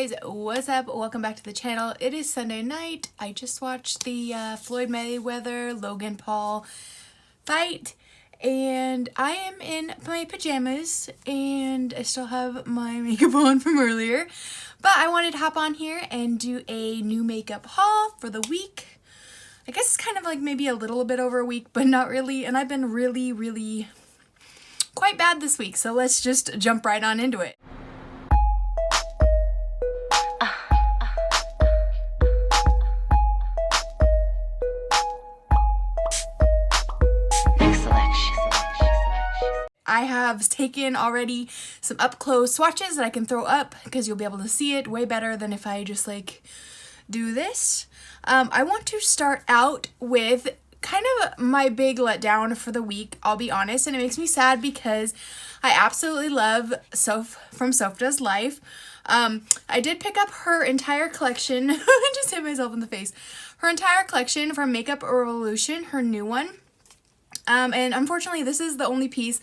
guys, what's up? Welcome back to the channel. It is Sunday night. I just watched the Floyd Mayweather Logan Paul fight and I am in my pajamas and I still have my makeup on from earlier, but I wanted to hop on here and do a new makeup haul for the week. I guess it's kind of like maybe a little bit over a week, but not really, and I've been really quite bad this week, so let's just jump right on into it. I have taken already some up close swatches that I can throw up because you'll be able to see it way better than if I just like do this. I want to start out with kind of my big letdown for the week, I'll be honest, and it makes me sad because I absolutely love Soph from Soph Does Life. I did pick up her entire collection. I just hit myself in the face. Her entire collection from Makeup Revolution, her new one. And unfortunately, this is the only piece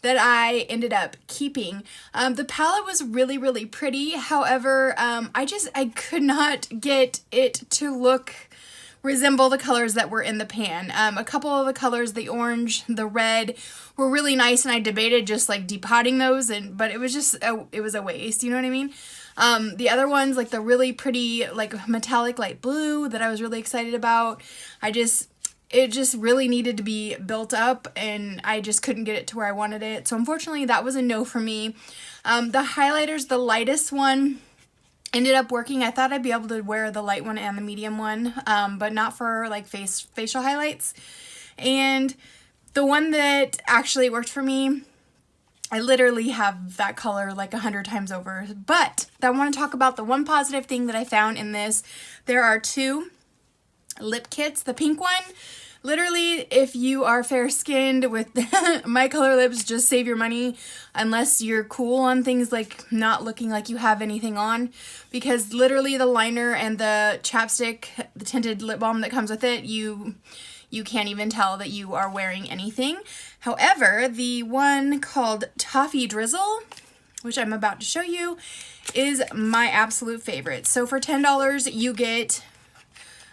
that I ended up keeping. The palette was really pretty. However, I could not get it to resemble the colors that were in the pan. A couple of the colors, the orange, the red, were really nice, and I debated just like depotting those, but it was just it was a waste, you know what I mean? The other ones, like the really pretty like metallic light blue that I was really excited about, it just really needed to be built up and I just couldn't get it to where I wanted it. So unfortunately that was a no for me. The highlighters, the lightest one ended up working. I thought I'd be able to wear the light one and the medium one, but not for like facial highlights. And the one that actually worked for me, I literally have that color like 100 times over. But I want to talk about the one positive thing that I found in this. There are two lip kits. The pink one, literally, if you are fair-skinned with my color lips, just save your money unless you're cool on things like not looking like you have anything on, because literally the liner and the chapstick, the tinted lip balm that comes with it, you can't even tell that you are wearing anything. However, the one called Toffee Drizzle, which I'm about to show you, is my absolute favorite. So for $10 you get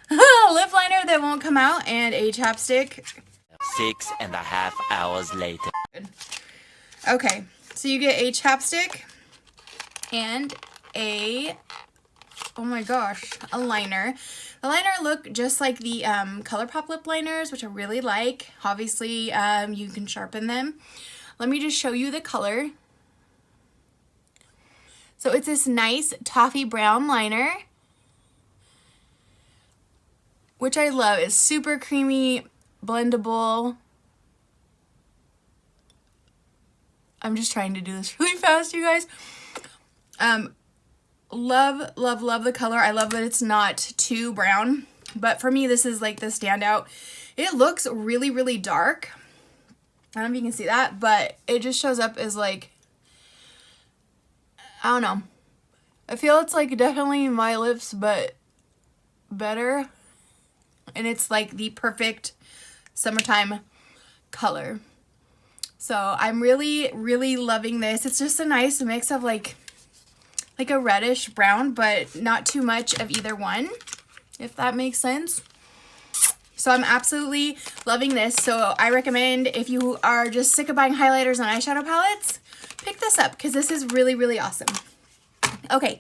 a lip liner that won't come out and a chapstick. 6.5 hours later. Okay, so you get a chapstick and a liner. The liner look just like the ColourPop lip liners, which I really like. Obviously, you can sharpen them. Let me just show you the color. So it's this nice toffee brown liner, which I love. It's super creamy, blendable. I'm just trying to do this really fast, you guys. Love the color. I love that it's not too brown, but for me this is like the standout. It looks really dark. I don't know if you can see that, but it just shows up as like, I don't know. I feel it's like definitely my lips, but better. And it's like the perfect summertime color. So I'm really loving this. It's just a nice mix of like a reddish brown, but not too much of either one, if that makes sense. So I'm absolutely loving this. So I recommend, if you are just sick of buying highlighters and eyeshadow palettes, pick this up because this is really awesome. Okay,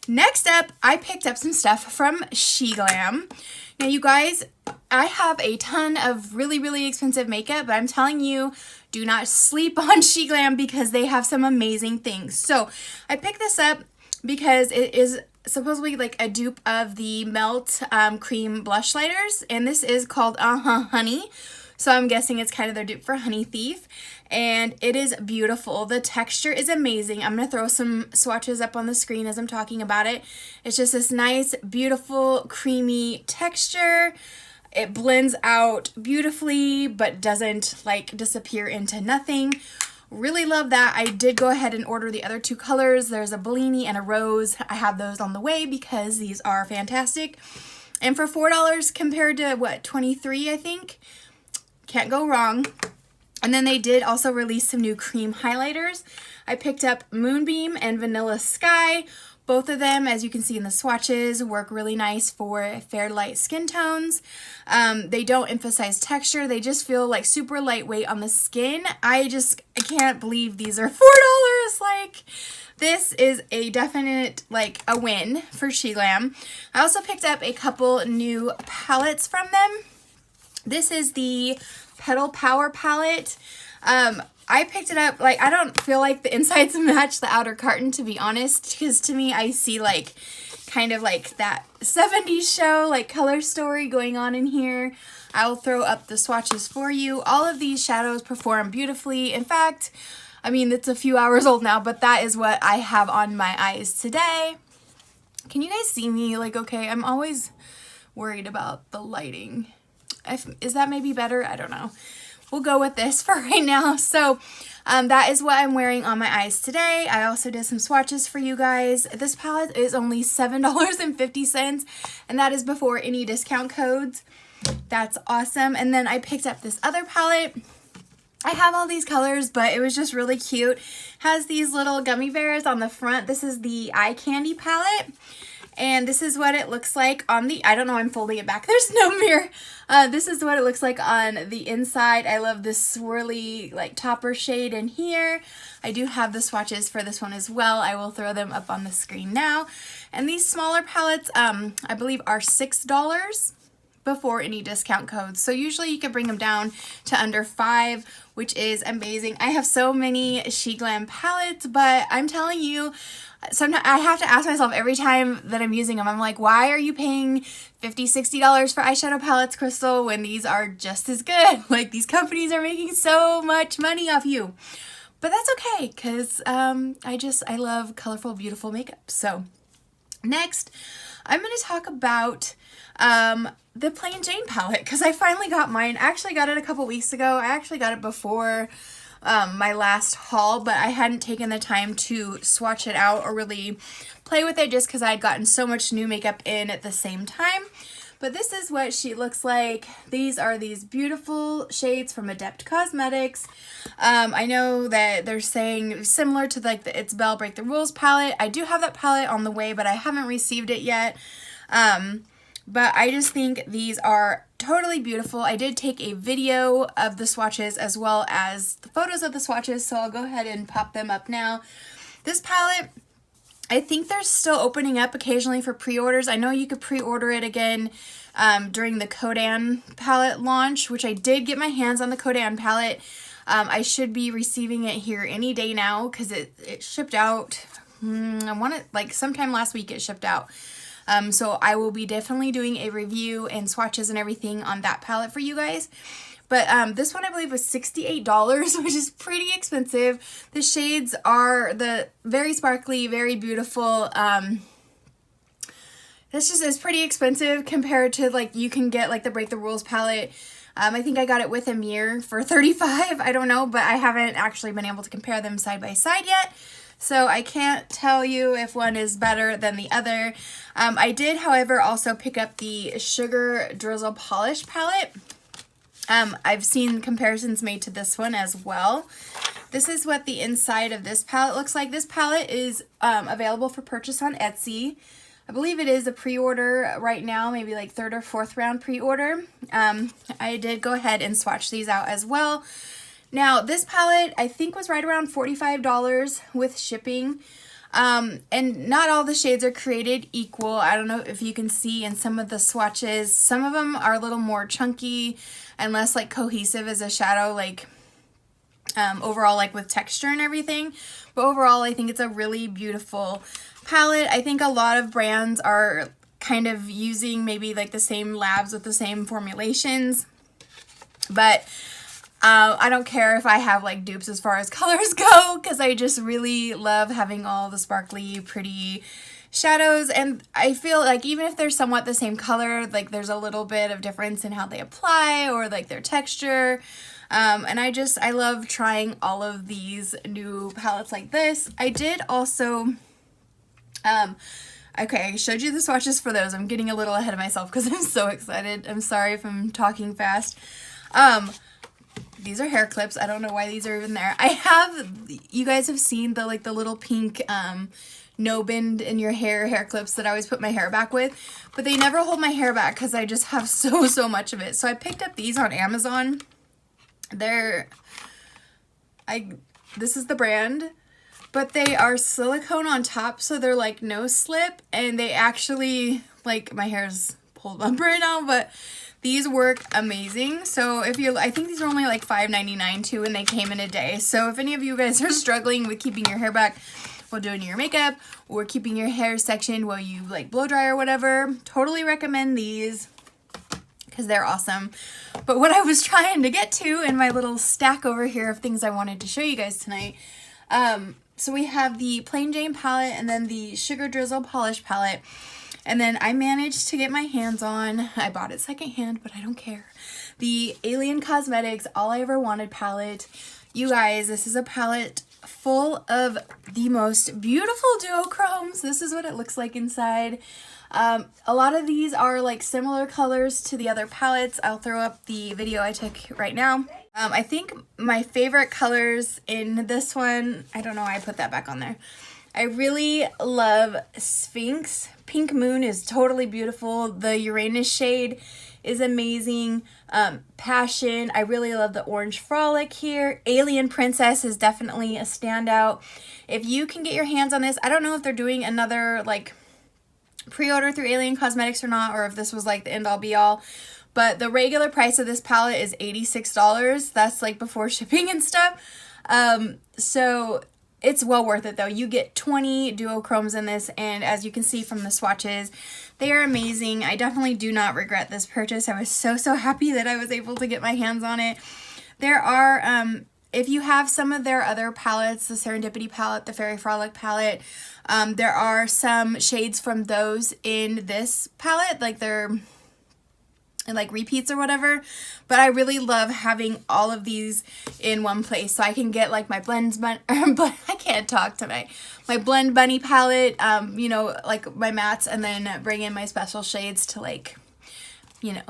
next up, I picked up some stuff from SheGlam. Now you guys, I have a ton of really expensive makeup, but I'm telling you, do not sleep on SheGlam because they have some amazing things. So I picked this up because it is supposedly like a dupe of the Melt Cream Blush Lighters, and this is called Honey. So I'm guessing it's kind of their dupe for Honey Thief, and it is beautiful. The texture is amazing. I'm going to throw some swatches up on the screen as I'm talking about it. It's just this nice, beautiful, creamy texture. It blends out beautifully, but doesn't like disappear into nothing. Really love that. I did go ahead and order the other two colors. There's a Bellini and a Rose. I have those on the way because these are fantastic. And for $4 compared to what, $23, I think? Can't go wrong. And then they did also release some new cream highlighters. I picked up Moonbeam and Vanilla Sky. Both of them, as you can see in the swatches, work really nice for fair light skin tones. They don't emphasize texture. They just feel like super lightweight on the skin. I can't believe these are $4. Like, this is a definite, like, a win for SheGlam. I also picked up a couple new palettes from them. This is the Petal Power palette. I picked it up, like, I don't feel like the insides match the outer carton, to be honest, because to me, I see, like, kind of like that 70s show, like, color story going on in here. I'll throw up the swatches for you. All of these shadows perform beautifully. In fact, I mean, it's a few hours old now, but that is what I have on my eyes today. Can you guys see me, like, okay? I'm always worried about the lighting. Is that maybe better? I don't know. We'll go with this for right now. So that is what I'm wearing on my eyes today. I also did some swatches for you guys. This palette is only $7.50, and that is before any discount codes. That's awesome. And then I picked up this other palette. I have all these colors, but it was just really cute. Has these little gummy bears on the front. This is the Eye Candy palette. And this is what it looks like on the, I don't know, I'm folding it back. There's no mirror. This is what it looks like on the inside. I love this swirly, like, topper shade in here. I do have the swatches for this one as well. I will throw them up on the screen now. And these smaller palettes, I believe, are $6 before any discount codes. So usually you can bring them down to under $5, which is amazing. I have so many SheGlam palettes, but I'm telling you, sometimes I have to ask myself every time that I'm using them, I'm like, why are you paying $50, $60 for eyeshadow palettes, Crystal, when these are just as good? Like, these companies are making so much money off you. But that's okay, because I love colorful, beautiful makeup. So next, I'm going to talk about the Plain Jane palette, because I finally got mine. I actually got it a couple weeks ago. I actually got it before my last haul, but I hadn't taken the time to swatch it out or really play with it just because I had gotten so much new makeup in at the same time. But this is what she looks like. These are these beautiful shades from Adept Cosmetics. I know that they're saying similar to like the It's Belle Break the Rules palette. I do have that palette on the way, but I haven't received it yet. But I just think these are totally beautiful. I did take a video of the swatches as well as the photos of the swatches, so I'll go ahead and pop them up now. This palette, I think they're still opening up occasionally for pre-orders. I know you could pre-order it again during the Kodan palette launch, which I did get my hands on the Kodan palette. I should be receiving it here any day now because it shipped out. I want it like sometime last week it shipped out. So I will be definitely doing a review and swatches and everything on that palette for you guys. But this one I believe was $68, which is pretty expensive. The shades are the very sparkly, very beautiful. This just is pretty expensive compared to like you can get like the Break the Rules palette. I think I got it with a mirror for $35. I don't know, but I haven't actually been able to compare them side by side yet. So I can't tell you if one is better than the other. I did, however, also pick up the Sugar Drizzle Polish palette. I've seen comparisons made to this one as well. This is what the inside of this palette looks like. This palette is available for purchase on Etsy. I believe it is a pre-order right now, maybe like 3rd or 4th round pre-order. I did go ahead and swatch these out as well. Now, this palette, I think, was right around $45 with shipping. And not all the shades are created equal. I don't know if you can see in some of the swatches. Some of them are a little more chunky and less, like, cohesive as a shadow, like, overall, like, with texture and everything. But overall, I think it's a really beautiful palette. I think a lot of brands are kind of using maybe, like, the same labs with the same formulations. But I don't care if I have like dupes as far as colors go, because I just really love having all the sparkly, pretty shadows. And I feel like even if they're somewhat the same color, like there's a little bit of difference in how they apply or like their texture. And I love trying all of these new palettes like this. I did also, okay, I showed you the swatches for those. I'm getting a little ahead of myself because I'm so excited. I'm sorry if I'm talking fast. These are hair clips. I don't know why these are even there. I have, you guys have seen the like the little pink no bend in your hair clips that I always put my hair back with, but they never hold my hair back because I just have so much of it. So I picked up these on Amazon. This is the brand, but they are silicone on top, so they're like no slip, and they actually, like, my hair's pulled up right now, but these work amazing. So if you're, I think these are only like $5.99 too, and they came in a day. So if any of you guys are struggling with keeping your hair back while doing your makeup, or keeping your hair sectioned while you like blow dry or whatever, totally recommend these because they're awesome. But what I was trying to get to in my little stack over here of things I wanted to show you guys tonight, so we have the Plain Jane palette and then the Sugar Drizzle polish palette. And then I managed to get my hands on, I bought it secondhand, but I don't care, the Alien Cosmetics All I Ever Wanted palette. You guys, this is a palette full of the most beautiful duochromes. This is what it looks like inside. A lot of these are like similar colors to the other palettes. I'll throw up the video I took right now. I think my favorite colors in this one, I don't know why I put that back on there. I really love Sphinx. Pink Moon is totally beautiful. The Uranus shade is amazing. Passion, I really love the Orange Frolic here. Alien Princess is definitely a standout. If you can get your hands on this, I don't know if they're doing another like pre-order through Alien Cosmetics or not, or if this was like the end all be all. But the regular price of this palette is $86. That's like before shipping and stuff. So it's well worth it though. You get 20 duochromes in this, and as you can see from the swatches, they are amazing. I definitely do not regret this purchase. I was so happy that I was able to get my hands on it. There are, if you have some of their other palettes, the Serendipity palette, the Fairy Frolic palette, there are some shades from those in this palette, like they're like repeats or whatever, but I really love having all of these in one place, so I can get like my blends, but I can't talk tonight. My Blend Bunny palette, you know, like my mattes, and then bring in my special shades to like, you know,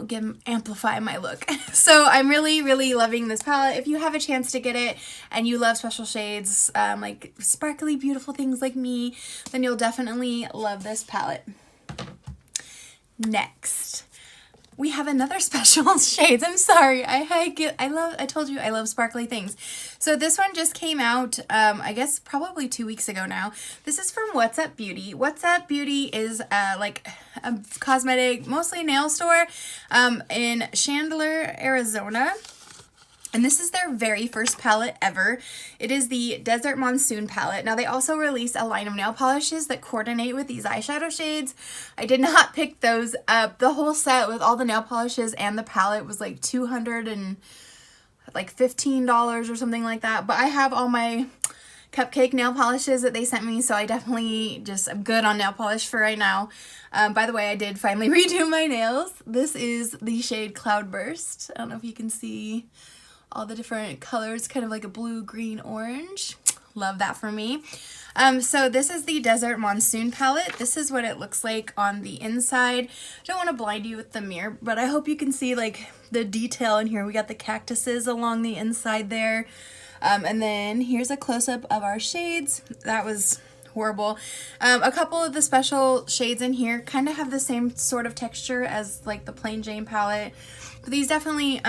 amplify my look. So I'm really loving this palette. If you have a chance to get it and you love special shades, like sparkly beautiful things like me, then you'll definitely love this palette. Next, we have another special shades. I'm sorry. I told you I love sparkly things. So this one just came out, I guess probably 2 weeks ago now. This is from What's Up Beauty. What's Up Beauty is like a cosmetic, mostly nail store in Chandler, Arizona. And this is their very first palette ever. It is the Desert Monsoon palette. Now they also release a line of nail polishes that coordinate with these eyeshadow shades. I did not pick those up. The whole set with all the nail polishes and the palette was like $215 or something like that. But I have all my cupcake nail polishes that they sent me, so I definitely I'm good on nail polish for right now. By the way, I did finally redo my nails. This is the shade Cloudburst. I don't know if you can see all the different colors, kind of like a blue, green, orange. Love that for me. So this is the Desert Monsoon palette. This is what it looks like on the inside. I don't want to blind you with the mirror, but I hope you can see like the detail in here. We got the cactuses along the inside there. And then here's a close-up of our shades. That was horrible. A couple of the special shades in here kind of have the same sort of texture as like the Plain Jane palette, but these definitely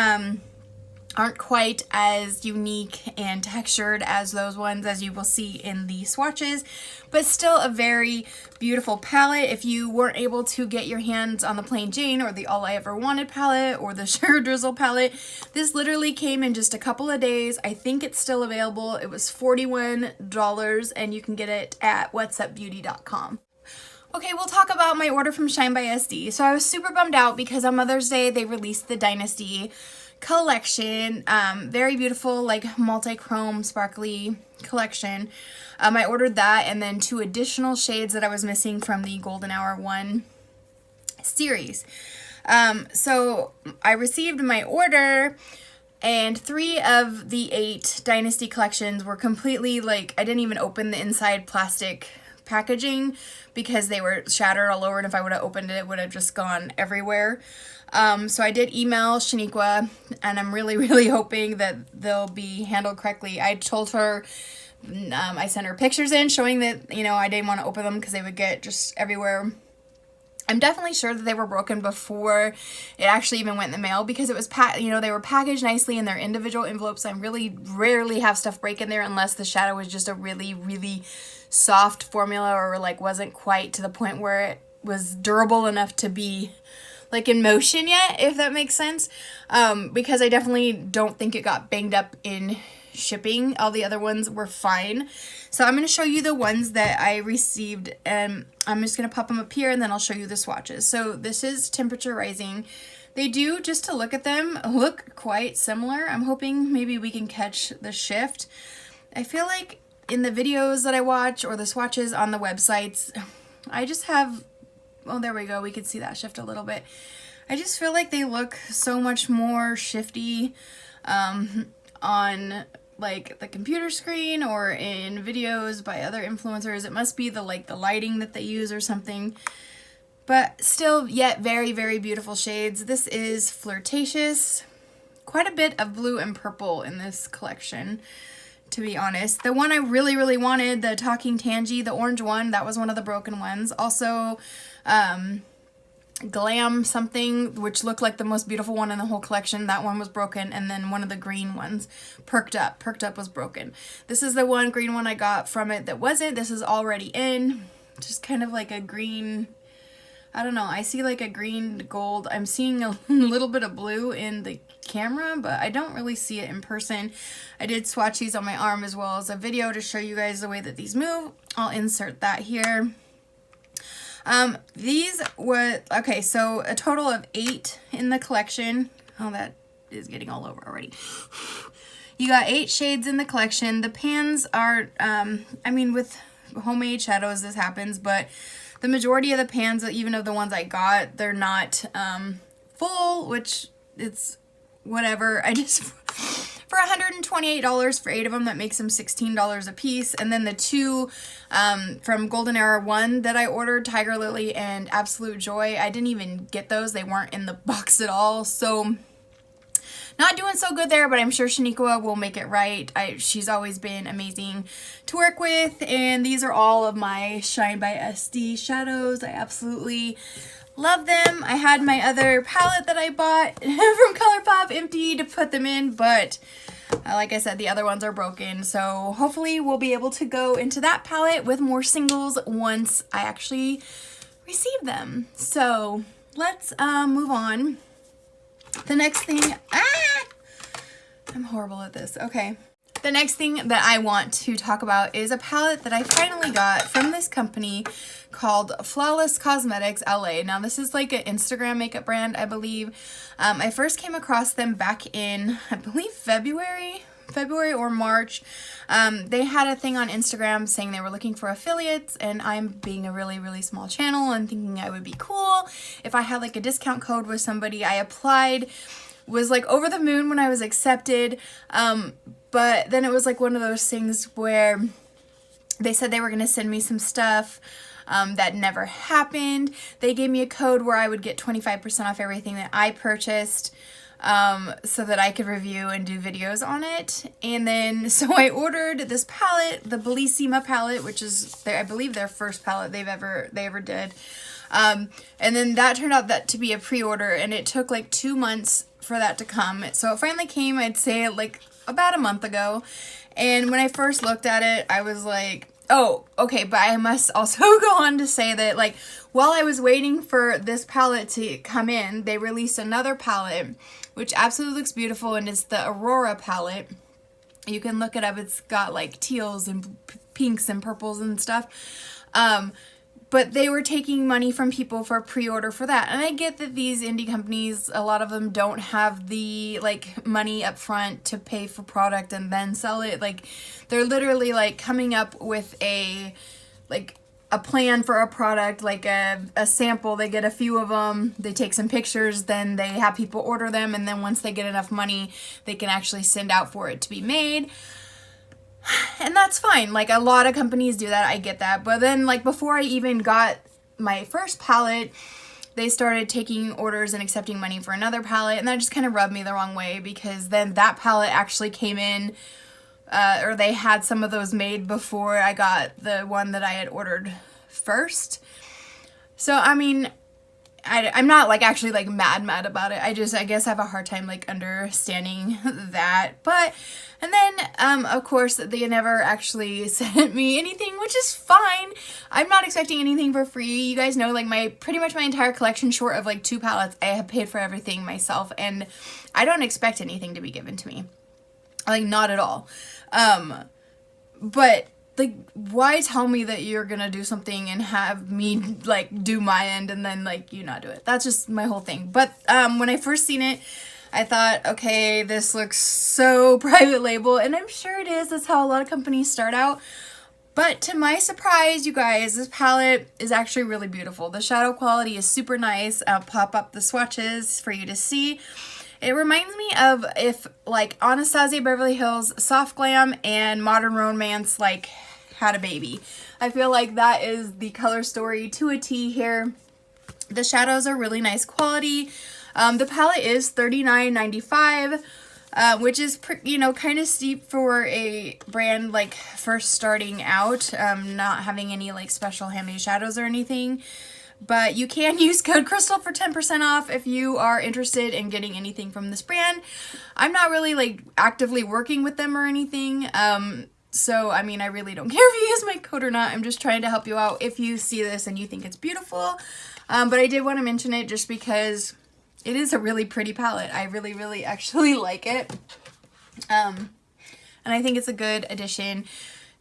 aren't quite as unique and textured as those ones, as you will see in the swatches, but still a very beautiful palette. If you weren't able to get your hands on the Plain Jane or the All I Ever Wanted palette or the Sugar Drizzle palette, this literally came in just a couple of days. I think it's still available. It was $41 and you can get it at whatsupbeauty.com. Okay, we'll talk about my order from Shine by SD. So I was super bummed out because on Mother's Day they released the Dynasty collection, very beautiful, like multi-chrome sparkly collection. I ordered that and then 2 additional shades that I was missing from the Golden Hour 1 series. So I received my order, and 3 of the 8 Dynasty collections were completely like, I didn't even open the inside plastic packaging because they were shattered all over, and if I would have opened it, it would have just gone everywhere. So I did email Shaniqua, and I'm really hoping that they'll be handled correctly. I told her I sent her pictures in showing that, you know, I didn't want to open them because they would get just everywhere. I'm definitely sure that they were broken before it actually even went in the mail, because it was, you know, they were packaged nicely in their individual envelopes. I really rarely have stuff break in there unless the shadow was just a really, really soft formula, or like wasn't quite to the point where it was durable enough to be like in motion yet, if that makes sense. Because I definitely don't think it got banged up in shipping. All the other ones were fine. So I'm going to show you the ones that I received, and I'm just going to pop them up here, and then I'll show you the swatches. So this is Temperature Rising. They do, just to look at them, look quite similar. I'm hoping maybe we can catch the shift. I feel like in the videos that I watch or the swatches on the websites, I just have, oh, there we go. We could see that shift a little bit. I just feel like they look so much more shifty on like the computer screen or in videos by other influencers. It must be the lighting that they use or something. But still, yet very, very beautiful shades. This is Flirtatious. Quite a bit of blue and purple in this collection, to be honest. The one I really, really wanted, the Talking Tangy, the orange one, that was one of the broken ones. Also, Glam something, which looked like the most beautiful one in the whole collection. That one was broken. And then one of the green ones, Perked Up. Perked Up was broken. This is the one green one I got from it that wasn't. This is already in. Just kind of like a green, I don't know. I see like a green gold. I'm seeing a little bit of blue in the camera, but I don't really see it in person. I did swatch these on my arm as well as a video to show you guys the way that these move. I'll insert that here. These were, okay, so a total of 8 in the collection. Oh, that is getting all over already. You got 8 shades in the collection. The pans are, I mean, with homemade shadows this happens, but the majority of the pans, even of the ones I got, they're not full, which it's whatever. I just, for $128 for 8 of them, that makes them $16 a piece. And then the 2 from Golden Era 1 that I ordered, Tiger Lily and Absolute Joy, I didn't even get those. They weren't in the box at all. So not doing so good there, but I'm sure Shaniqua will make it right. She's always been amazing to work with. And these are all of my Shine by SD shadows. I absolutely love them. I had my other palette that I bought from ColourPop empty to put them in, but like I said, the other ones are broken. So hopefully we'll be able to go into that palette with more singles once I actually receive them. So let's move on. The next thing, I'm horrible at this. Okay. The next thing that I want to talk about is a palette that I finally got from this company called Flawless Cosmetics LA. Now this is like an Instagram makeup brand, I believe. I first came across them back in, I believe, February or March. They had a thing on Instagram saying they were looking for affiliates, and I'm being a really, really small channel and thinking I would be cool if I had like a discount code with somebody. I applied, was like over the moon when I was accepted, but then it was like one of those things where they said they were going to send me some stuff that never happened. They gave me a code where I would get 25% off everything that I purchased, so that I could review and do videos on it. And then, so I ordered this palette, the Bellissima palette, which is I believe their first palette they ever did. And then that turned out to be a pre-order, and it took like 2 months for that to come. So it finally came, I'd say like about a month ago. And when I first looked at it, I was like, oh, okay, but I must also go on to say that, like, while I was waiting for this palette to come in, they released another palette, which absolutely looks beautiful, and it's the Aurora palette. You can look it up. It's got, like, teals and pinks and purples and stuff. But they were taking money from people for pre-order for that. And I get that these indie companies, a lot of them don't have the, like, money up front to pay for product and then sell it. Like, they're literally, like, coming up with a plan for a product, like a sample. They get a few of them, they take some pictures, then they have people order them, and then once they get enough money, they can actually send out for it to be made. And that's fine. Like, a lot of companies do that. I get that. But then, like, before I even got my first palette, they started taking orders and accepting money for another palette. And that just kind of rubbed me the wrong way, because then that palette actually came in or they had some of those made before I got the one that I had ordered first. So, I mean, I'm not like actually like mad about it. I guess I have a hard time like understanding that. But, and then, of course, they never actually sent me anything, which is fine. I'm not expecting anything for free. You guys know, like pretty much my entire collection, short of like 2 palettes, I have paid for everything myself, and I don't expect anything to be given to me. Like, not at all. But like, why tell me that you're gonna do something and have me like do my end and then like you not do it? That's just my whole thing. But when I first seen it, I thought, okay, this looks so private label, and I'm sure it is. That's how a lot of companies start out. But to my surprise, you guys, this palette is actually really beautiful. The shadow quality is super nice. I'll pop up the swatches for you to see. It reminds me of if like Anastasia Beverly Hills Soft Glam and Modern Romance like had a baby. I feel like that is the color story to a T here. The shadows are really nice quality. The palette is $39.95, which is kind of steep for a brand like first starting out, not having any like special handmade shadows or anything. But you can use code Crystal for 10% off if you are interested in getting anything from this brand. I'm not really like actively working with them or anything. So, I mean, I really don't care if you use my code or not. I'm just trying to help you out if you see this and you think it's beautiful. But I did want to mention it just because it is a really pretty palette. I really, really actually like it. And I think it's a good addition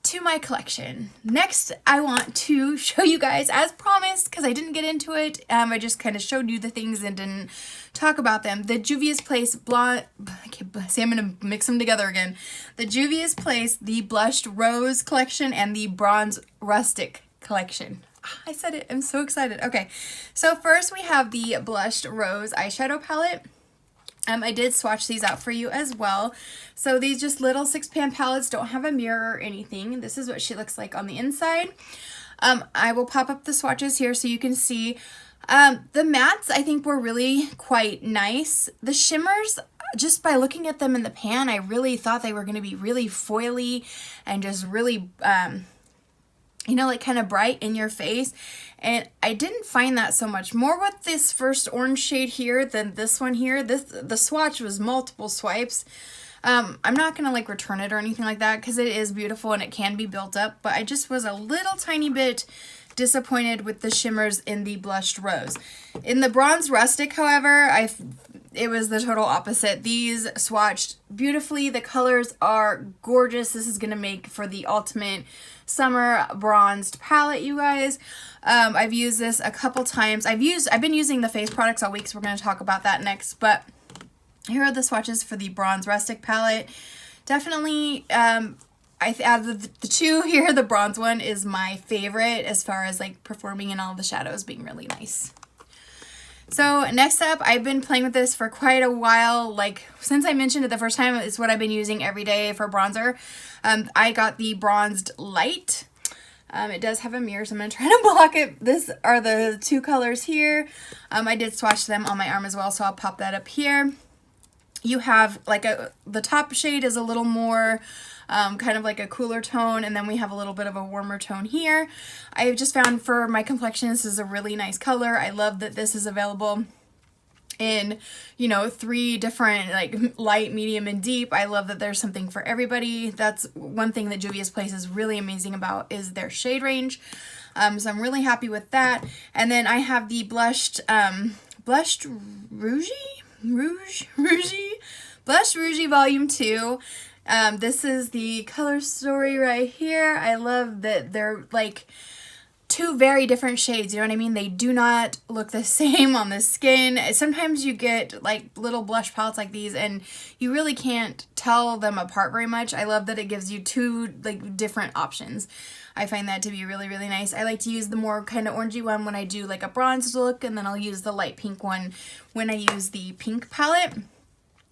to my collection. Next, I want to show you guys, as promised, because I didn't get into it, I just kind of showed you the things and didn't talk about them. The Juvias Place Blonde, I'm gonna mix them together again. The Juvias Place, the Blushed Rose collection, and the Bronze Rustic collection. I said it, I'm so excited. Okay, so first we have the Blushed Rose eyeshadow palette. I did swatch these out for you as well. So these just little 6-pan palettes don't have a mirror or anything. This is what she looks like on the inside. I will pop up the swatches here so you can see. The mattes I think were really quite nice. The shimmers, just by looking at them in the pan, I really thought they were going to be really foily and just really like kind of bright in your face, and I didn't find that so much. More with this first orange shade here than this one here. The swatch was multiple swipes. I'm not gonna like return it or anything like that because it is beautiful and it can be built up, but I just was a little tiny bit disappointed with the shimmers in the Blushed Rose. In the Bronze Rustic, however, it was the total opposite. These swatched beautifully. The colors are gorgeous. This is gonna make for the ultimate summer bronzed palette, you guys. I've used this a couple times. I've been using the face products all week, so we're going to talk about that next. But here are the swatches for the Bronze Rustic palette. Definitely, out of the two here, the bronze one is my favorite as far as like performing and all the shadows being really nice. So next up, I've been playing with this for quite a while. Like since I mentioned it the first time, it's what I've been using every day for bronzer. I got the Bronzed Light. It does have a mirror, so I'm going to try to block it. These are the two colors here. I did swatch them on my arm as well, so I'll pop that up here. You have like the top shade is a little more kind of like a cooler tone, and then we have a little bit of a warmer tone here. I've just found for my complexion this is a really nice color. I love that this is available in 3 different like light, medium, and deep. I love that there's something for everybody. That's one thing that Juvia's Place is really amazing about, is their shade range. So I'm really happy with that. And then I have the Blushed Rouge Volume 2. This is the color story right here. I love that they're like 2 very different shades, you know what I mean? They do not look the same on the skin. Sometimes you get like little blush palettes like these and you really can't tell them apart very much. I love that it gives you 2 like different options. I find that to be really, really nice. I like to use the more kind of orangey one when I do like a bronzed look, and then I'll use the light pink one when I use the pink palette.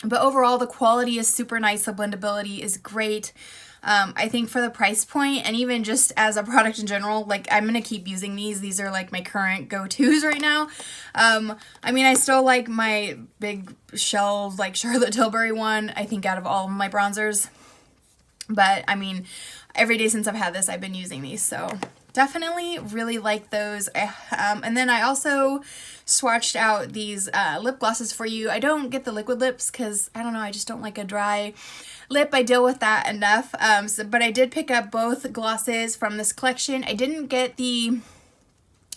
But overall, the quality is super nice. The blendability is great. I think for the price point, and even just as a product in general, like I'm going to keep using these. These are like my current go-tos right now. I mean, I still like my big shelf, like Charlotte Tilbury one, I think out of all of my bronzers. But I mean, every day since I've had this, I've been using these. So definitely really like those. And then I also swatched out these lip glosses for you. I don't get the liquid lips because, I don't know, I just don't like a dry lip. I deal with that enough. But I did pick up both glosses from this collection. I didn't get the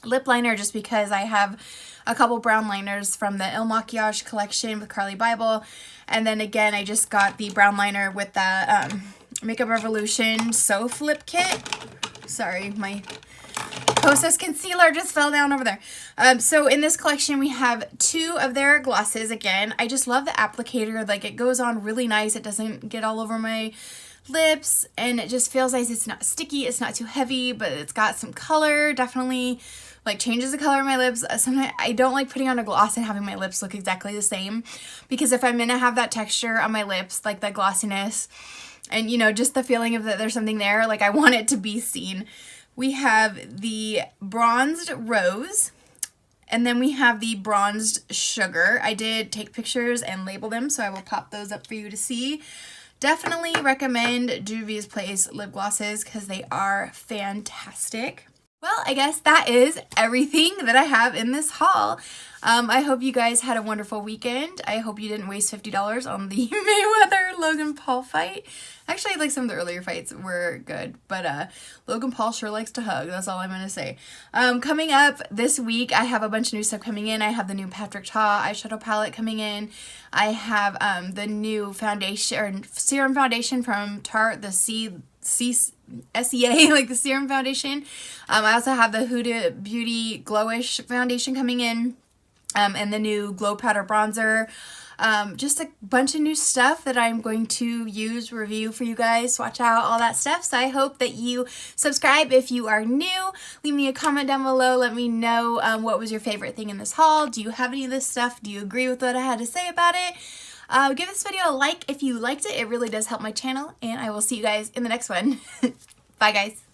lip liner just because I have a couple brown liners from the Il Maquillage collection with Carly Bible. And then again, I just got the brown liner with the Makeup Revolution Soph Lip Kit. Sorry, my Kosas concealer just fell down over there. So in this collection, we have 2 of their glosses. Again, I just love the applicator. Like, it goes on really nice. It doesn't get all over my lips, and it just feels nice. It's not sticky. It's not too heavy, but it's got some color. Definitely, like, changes the color of my lips. Sometimes I don't like putting on a gloss and having my lips look exactly the same, because if I'm gonna have that texture on my lips, like that glossiness, and, you know, just the feeling of that there's something there, like, I want it to be seen. We have the Bronzed Rose, and then we have the Bronzed Sugar. I did take pictures and label them, so I will pop those up for you to see. Definitely recommend Juvia's Place lip glosses because they are fantastic. Well, I guess that is everything that I have in this haul. I hope you guys had a wonderful weekend. I hope you didn't waste $50 on the Mayweather-Logan Paul fight. Actually, like, some of the earlier fights were good, but Logan Paul sure likes to hug. That's all I'm going to say. Coming up this week, I have a bunch of new stuff coming in. I have the new Patrick Ta eyeshadow palette coming in. I have the new foundation, or serum foundation from Tarte, the SEA, like the serum foundation. I also have the Huda Beauty Glowish foundation coming in, and the new Glow Powder bronzer. Just a bunch of new stuff that I'm going to use, review for you guys, swatch out, all that stuff. So I hope that you subscribe if you are new. Leave me a comment down below. Let me know what was your favorite thing in this haul. Do you have any of this stuff? Do you agree with what I had to say about it? Give this video a like if you liked it. It really does help my channel, and I will see you guys in the next one. Bye, guys.